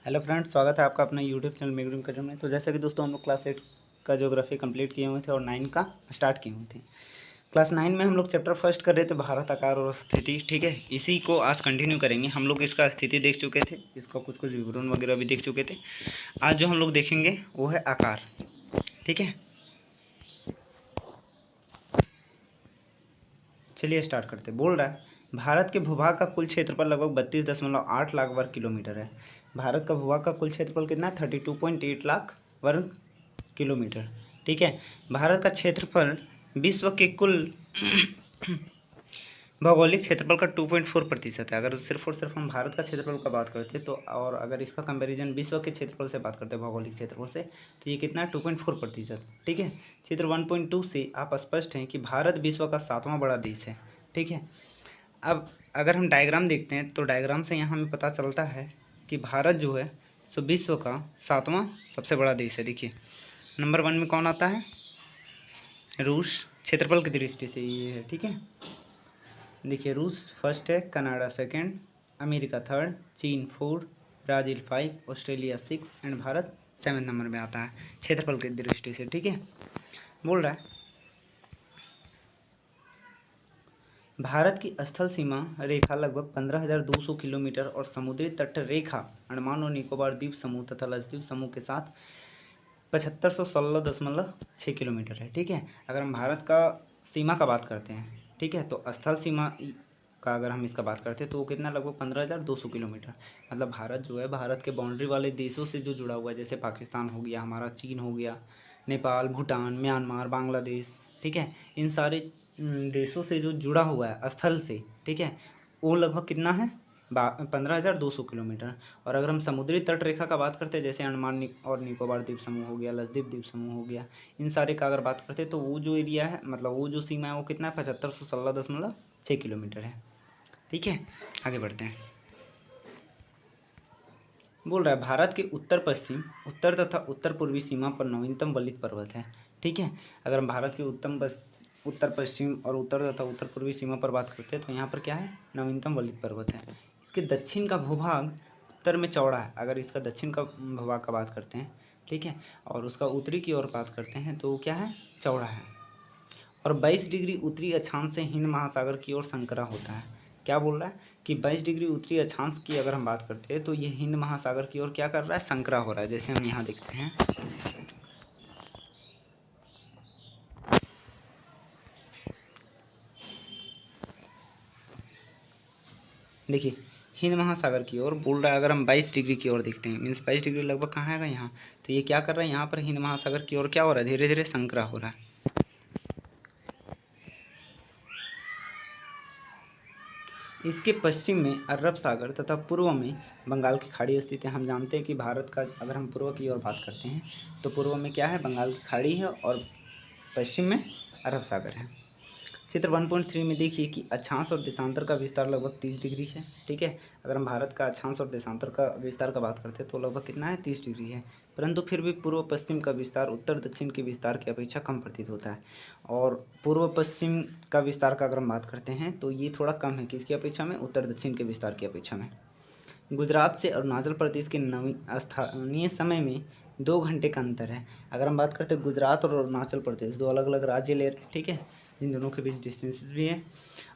Hello friends, स्वागत है आपका अपना यूट्यूब चैनल मेगडूम करियर में। तो जैसा कि दोस्तों हम लोग क्लास 8 का ज्योग्राफी कंप्लीट किए हुए थे और 9 का स्टार्ट किए हुए थे। क्लास 9 में हम लोग चैप्टर फर्स्ट कर रहे थे भारत, आकार और स्थिति। ठीक है, इसी को आज कंटिन्यू करेंगे। हम लोग इसका स्थिति देख चुके थे, इसका कुछ विवरण वगैरह भी देख चुके थे। आज जो हम लोग देखेंगे वो है आकार। ठीक है, चलिए स्टार्ट करते। बोल रहा है भारत के भूभाग का कुल क्षेत्रफल लगभग 32.8 लाख वर्ग किलोमीटर है। भारत का भूभाग का कुल क्षेत्रफल कितना है? 32.8 लाख वर्ग किलोमीटर। ठीक है, भारत का क्षेत्रफल विश्व के कुल भौगोलिक क्षेत्रफल का 2.4% है। अगर सिर्फ और सिर्फ हम भारत का क्षेत्रफल का बात करते तो, और अगर इसका कंपैरिजन विश्व के क्षेत्रफल से बात करते हैं, भौगोलिक क्षेत्रफल से, तो ये कितना है? 2.4%। ठीक है, चित्र 1.2 से आप स्पष्ट हैं कि भारत विश्व का 7वां बड़ा देश है। ठीक है, अब अगर हम डायग्राम देखते हैं तो डायग्राम से यहाँ हमें पता चलता है कि भारत जो है सो विश्व का 7वां सबसे बड़ा देश है। देखिए, नंबर 1 में कौन आता है? रूस, क्षेत्रफल की दृष्टि से ये है। ठीक है, देखिए, रूस फर्स्ट है, कनाडा सेकंड, अमेरिका थर्ड, चीन four, Brazil 5, Australia 6 and Bharat 7 number में आता है क्षेत्रफल की दृष्टि से। ठीक है, बोल रहा है भारत की स्थल सीमा रेखा लगभग 15,200 किलोमीटर और समुद्री तट रेखा अंडमान और निकोबार द्वीप समूह तथा लक्षद्वीप समूह के साथ 7516.6 किलोमीटर है। ठीक है, अगर हम भारत का सीमा का बात करते हैं, ठीक है, तो स्थल सीमा का अगर हम इसका बात करते हैं तो वो कितना? लगभग 15,200 किलोमीटर। मतलब भारत जो है, भारत के बाउंड्री वाले देशों से जो जुड़ा हुआ है, जैसे पाकिस्तान हो गया हमारा, चीन हो गया, नेपाल, भूटान, म्यांमार, बांग्लादेश। ठीक है, इन सारे देशों से जो जुड़ा हुआ है स्थल से, ठीक है, वो लगभग कितना है? 15,200 किलोमीटर। और अगर हम समुद्री तट रेखा का बात करते हैं, जैसे अंडमान और निकोबार द्वीप समूह हो गया, लक्षद्वीप द्वीप समूह हो गया, इन सारे का अगर बात करते हैं तो वो जो एरिया है, मतलब वो जो सीमा है, वो कितना है? 7516.6 किलोमीटर है। ठीक है, आगे बढ़ते हैं। बोल रहा है भारत के उत्तर पश्चिम, उत्तर तथा उत्तर पूर्वी सीमा पर नवीनतम वलित पर्वत है। ठीक है, अगर हम भारत के उत्तर पश्चिम और उत्तर तथा उत्तर पूर्वी सीमा पर बात करते हैं तो यहाँ पर क्या है? नवीनतम वलित पर्वत है। इसके दक्षिण का भूभाग उत्तर में चौड़ा है। अगर इसका दक्षिण का भूभाग का बात करते हैं, ठीक है, और उसका उत्तरी की ओर बात करते हैं तो क्या है? चौड़ा है। और 22 डिग्री उत्तरी अक्षांश से हिंद महासागर की ओर संकरा होता है। क्या बोल रहा है कि 22 डिग्री उत्तरी अक्षांश की अगर हम बात करते हैं तो ये हिंद महासागर की ओर क्या कर रहा है? संकरा हो रहा है। जैसे हम यहाँ देखते हैं, देखिए, हिंद महासागर की ओर बोल रहा है। अगर हम 22 डिग्री की ओर देखते हैं, मीन्स 22 डिग्री लगभग कहाँ आएगा? यहाँ। तो ये क्या कर रहा है? यहाँ पर हिंद महासागर की ओर क्या हो रहा है? धीरे धीरे संकरा हो रहा है। इसके पश्चिम में अरब सागर तथा पूर्व में बंगाल की खाड़ी स्थित है। हम जानते हैं कि भारत का अगर हम पूर्व की ओर बात करते हैं तो पूर्व में क्या है? बंगाल की खाड़ी है और पश्चिम में अरब सागर है। चित्र 1.3 में देखिए कि अक्षांश और देशांतर का विस्तार लगभग 30 डिग्री है। ठीक है, अगर हम भारत का अक्षांश और देशांतर का विस्तार का बात करते हैं तो लगभग कितना है? 30 डिग्री है। परंतु फिर भी पूर्व पश्चिम का विस्तार उत्तर दक्षिण के विस्तार की अपेक्षा कम प्रतीत होता है। और पूर्व पश्चिम का विस्तार का अगर हम बात करते हैं तो ये थोड़ा कम है। किसकी अपेक्षा में? उत्तर दक्षिण के विस्तार की अपेक्षा में। गुजरात से अरुणाचल प्रदेश के नवी स्थानीय समय में 2 घंटे का अंतर है। अगर हम बात करते हैं गुजरात और अरुणाचल प्रदेश, दो अलग अलग राज्य ले रहे हैं, ठीक है, इन दोनों के बीच डिस्टेंसेस भी है।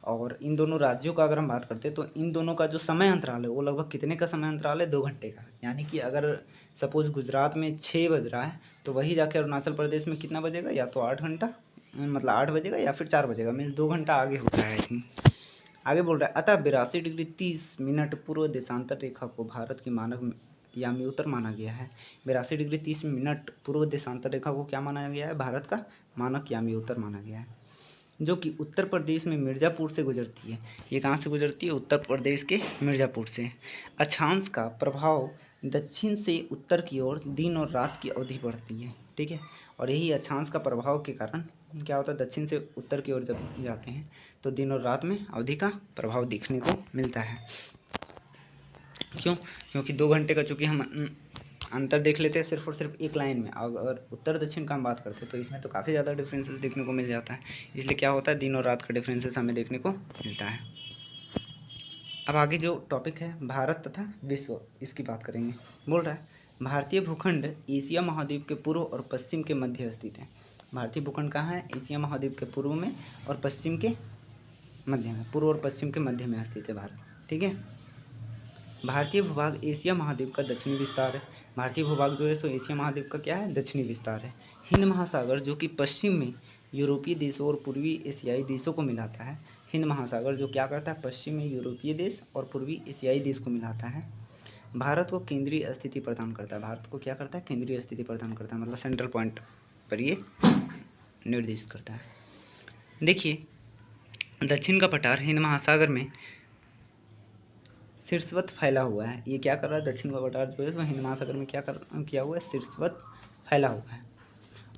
और इन दोनों राज्यों का अगर हम बात करते हैं तो इन दोनों का जो समय अंतराल है वो लगभग कितने का समय अंतराल है? 2 घंटे का। यानी कि अगर सपोज गुजरात में 6 बज रहा है तो वही जाके अरुणाचल प्रदेश में कितना बजेगा? या तो 8 घंटा, मतलब 8 बजेगा, या फिर 4 बजेगा। मीन्स 2 घंटा आगे होता है आई थिंक। आगे बोल रहा है अतः 82 डिग्री 30 मिनट पूर्व देशांतर रेखा को भारत की मानक यामी उत्तर माना गया है। 82 डिग्री 30 मिनट पूर्व देशांतर रेखा को क्या माना गया है? भारत का मानक यामी उत्तर माना गया है, जो कि उत्तर प्रदेश में मिर्ज़ापुर से गुजरती है। ये कहाँ से गुजरती है? उत्तर प्रदेश के मिर्ज़ापुर से। अक्षांश का प्रभाव दक्षिण से उत्तर की ओर दिन और रात की अवधि बढ़ती है। ठीक है, और यही अक्षांश का प्रभाव के कारण क्या होता है? दक्षिण से उत्तर की ओर जब जाते हैं तो दिन और रात में अवधि का प्रभाव दिखने को मिलता है। क्यों? क्योंकि 2 घंटे का चूँकि हम अंतर देख लेते हैं सिर्फ और सिर्फ एक लाइन में। अगर उत्तर दक्षिण का हम बात करते हैं तो इसमें तो काफ़ी ज़्यादा डिफरेंसेस देखने को मिल जाता है। इसलिए क्या होता है? दिन और रात का डिफरेंसेस हमें देखने को मिलता है। अब आगे जो टॉपिक है भारत तथा विश्व, इसकी बात करेंगे। बोल रहा है भारतीय भूखंड एशिया महाद्वीप के पूर्व और पश्चिम के मध्य स्थित है। भारतीय भूखंड कहाँ है? एशिया महाद्वीप के पूर्व में और पश्चिम के मध्य में, पूर्व और पश्चिम के मध्य में स्थित है भारत। ठीक है। भारतीय भूभाग एशिया महाद्वीप का दक्षिणी विस्तार है। भारतीय भूभाग जो है सो एशिया महाद्वीप का क्या है? दक्षिणी विस्तार है। हिंद महासागर जो कि पश्चिम में यूरोपीय देशों और पूर्वी एशियाई देशों को मिलाता है। हिंद महासागर जो क्या करता है? पश्चिम में यूरोपीय देश और पूर्वी एशियाई देश को मिलाता है। भारत को केंद्रीय स्थिति प्रदान करता है। भारत को क्या करता है? केंद्रीय स्थिति प्रदान करता है, मतलब सेंट्रल पॉइंट पर ये निर्देशित करता है। देखिए दक्षिण का पठार हिंद महासागर में शीर्षवत फैला हुआ है। ये क्या कर रहा है? दक्षिण का पठार जो है वो हिंद महासागर में क्या किया हुआ है? शीर्षवत फैला हुआ है।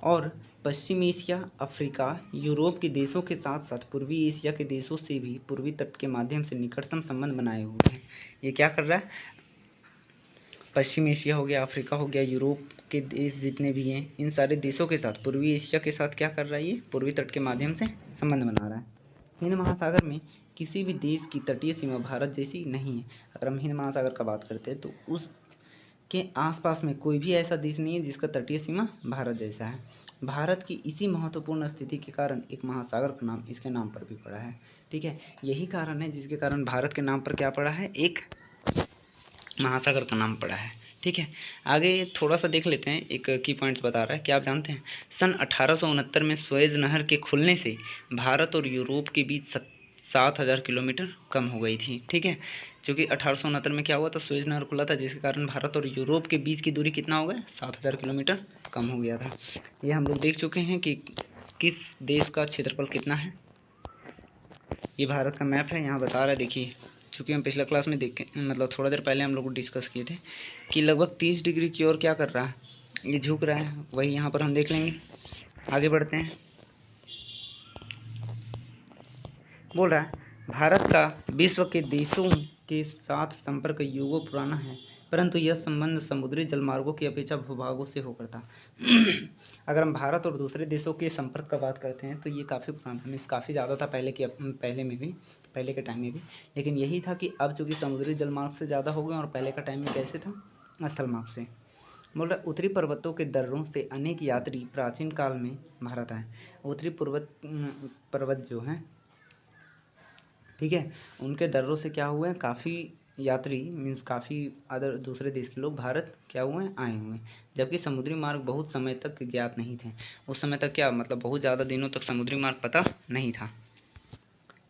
और पश्चिम एशिया, अफ्रीका, यूरोप के देशों के साथ साथ पूर्वी एशिया के देशों से भी पूर्वी तट के माध्यम से निकटतम संबंध बनाए हुए हैं। ये क्या कर रहा है? पश्चिम एशिया हो गया, अफ्रीका हो गया, यूरोप के देश जितने भी हैं, इन सारे देशों के साथ पूर्वी एशिया के साथ क्या कर रहा है? ये पूर्वी तट के माध्यम से संबंध बना रहा है। हिंद महासागर में किसी भी देश की तटीय सीमा भारत जैसी नहीं है। अगर हम हिंद महासागर का बात करते हैं तो उसके आसपास में कोई भी ऐसा देश नहीं है जिसका तटीय सीमा भारत जैसा है। भारत की इसी महत्वपूर्ण स्थिति के कारण एक महासागर का नाम इसके नाम पर भी पड़ा है। ठीक है, यही कारण है जिसके कारण भारत के नाम पर क्या पड़ा है? एक महासागर का नाम पड़ा है। ठीक है, आगे थोड़ा सा देख लेते हैं। एक की पॉइंट्स बता रहा है, क्या आप जानते हैं? सन 1869 में स्वेज नहर के खुलने से भारत और यूरोप के बीच 7,000 किलोमीटर कम हो गई थी। ठीक है, क्योंकि 1869 में क्या हुआ था? स्वेज नहर खुला था, जिसके कारण भारत और यूरोप के बीच की दूरी कितना हो गया? 7,000 किलोमीटर कम हो गया था। ये हम लोग देख चुके हैं कि किस देश का क्षेत्रफल कितना है। ये भारत का मैप है, यहाँ बता रहा है। देखिए, चूँकि हम पिछला क्लास में देखे, मतलब थोड़ा देर पहले हम लोग डिस्कस किए थे कि लगभग 30 डिग्री की ओर क्या कर रहा है? ये झुक रहा है। वही यहाँ पर हम देख लेंगे। आगे बढ़ते हैं। बोल रहा है भारत का विश्व के देशों के साथ संपर्क युगों पुराना है, परंतु यह संबंध समुद्री जलमार्गों की अपेक्षा भूभागों से होकर था। अगर हम भारत और दूसरे देशों के संपर्क का बात करते हैं तो ये काफ़ी पुराना, मीन्स काफ़ी ज़्यादा था पहले के टाइम में भी। लेकिन यही था कि अब चूँकि समुद्री जलमार्ग से ज़्यादा हो गए, और पहले का टाइम में कैसे था? स्थल मार्ग से। बोल रहा उत्तरी पर्वतों के दर्रों से अनेक यात्री प्राचीन काल में भारत आए। उत्तरी पर्वत जो हैं, ठीक है, उनके दर्रों से क्या हुए हैं? काफ़ी यात्री, मीन्स काफ़ी अदर दूसरे देश के लोग भारत क्या हुए हैं? आए हुए हैं। जबकि समुद्री मार्ग बहुत समय तक ज्ञात नहीं थे। उस समय तक क्या, मतलब बहुत ज़्यादा दिनों तक समुद्री मार्ग पता नहीं था।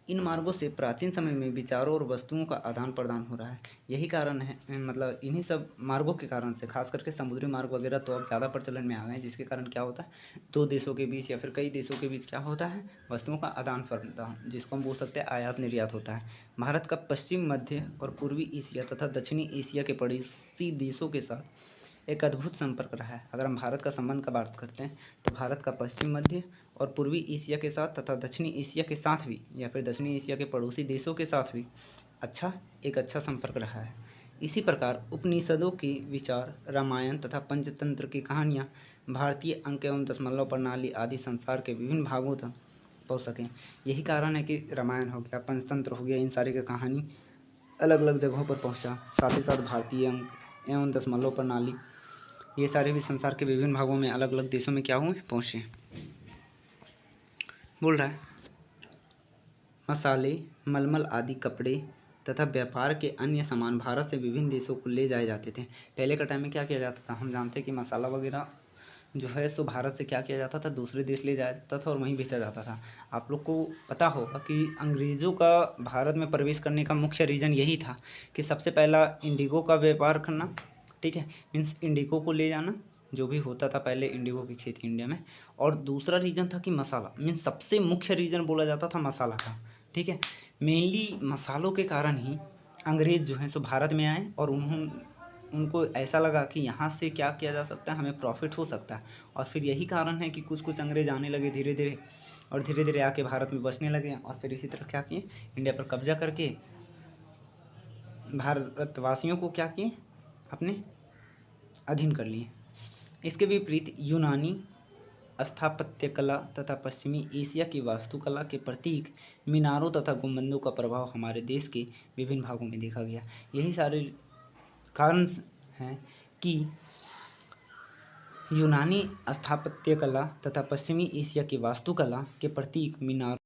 इन मार्गों से प्राचीन समय में विचारों और वस्तुओं का आदान प्रदान हो रहा है। यही कारण है, मतलब इन्हीं सब मार्गों के कारण से, खास करके समुद्री मार्ग वगैरह तो अब ज़्यादा प्रचलन में आ गए हैं, जिसके कारण क्या होता है? दो देशों के बीच या फिर कई देशों के बीच क्या होता है? वस्तुओं का आदान प्रदान, जिसको हम बोल सकते हैं आयात निर्यात होता है। भारत का पश्चिम, मध्य और पूर्वी एशिया तथा दक्षिणी एशिया के पड़ोसी देशों के साथ एक अद्भुत संपर्क रहा है। अगर हम भारत का संबंध का बात करते हैं तो भारत का पश्चिम, मध्य और पूर्वी एशिया के साथ तथा दक्षिणी एशिया के साथ भी, या फिर दक्षिणी एशिया के पड़ोसी देशों के साथ भी एक अच्छा संपर्क रहा है। इसी प्रकार उपनिषदों के विचार, रामायण तथा पंचतंत्र की कहानियाँ, भारतीय अंक एवं दशमलव प्रणाली आदि संसार के विभिन्न भागों तक पहुँच सकें। यही कारण है कि रामायण हो गया, पंचतंत्र हो गया, इन सारी की कहानी अलग अलग जगहों पर पहुँचा। साथ ही साथ भारतीय अंक एवं दशमलव प्रणाली, ये सारे भी संसार के विभिन्न भागों में अलग अलग देशों में क्या हुए? पहुँचे। बोल रहा है मसाले, मलमल आदि कपड़े तथा व्यापार के अन्य सामान भारत से विभिन्न देशों को ले जाए जाते थे। पहले का टाइम में क्या किया जाता था? हम जानते हैं कि मसाला वगैरह जो है सो भारत से क्या किया जाता था? दूसरे देश ले जाया जाता था और वहीं बेचा जाता था। आप लोग को पता होगा कि अंग्रेज़ों का भारत में प्रवेश करने का मुख्य रीज़न यही था कि सबसे पहला इंडिगो का व्यापार करना। ठीक है, मीन्स इंडिगो को ले जाना, जो भी होता था पहले इंडिगो की खेती इंडिया में। और दूसरा रीज़न था कि मसाला, मीन्स सबसे मुख्य रीज़न बोला जाता था मसाला का। ठीक है, मेनली मसालों के कारण ही अंग्रेज़ जो हैं सो भारत में आए, और उनको ऐसा लगा कि यहाँ से क्या किया जा सकता है, हमें प्रॉफिट हो सकता है। और फिर यही कारण है कि कुछ कुछ अंग्रेज़ आने लगे धीरे धीरे, और धीरे धीरे आके भारत में बसने लगे, और फिर इसी तरह क्या किए? इंडिया पर कब्जा करके भारतवासियों को क्या किए? अपने अधीन कर लिए। इसके विपरीत यूनानी स्थापत्य कला तथा पश्चिमी एशिया की वास्तुकला के प्रतीक मीनारों तथा गुंबदों का प्रभाव हमारे देश के विभिन्न भागों में देखा गया। यही सारे कारण हैं कि यूनानी स्थापत्य कला तथा पश्चिमी एशिया की वास्तुकला के प्रतीक मीनार